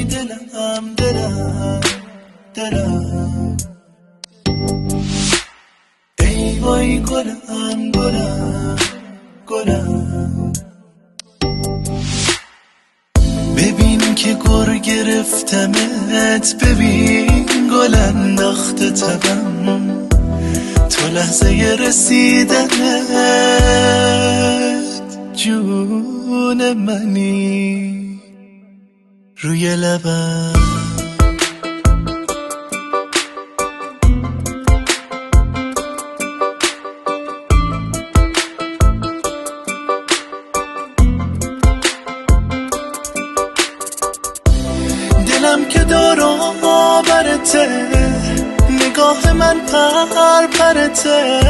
وای دلم دلم دلم، ای وای گلم گلم گلم. ببین که گر گرفتمت، ببین گل انداخته تبم، تو لحظه رسیدنت جون منی روی لبم. دلم که دور و برته، نگاه من پر پرته،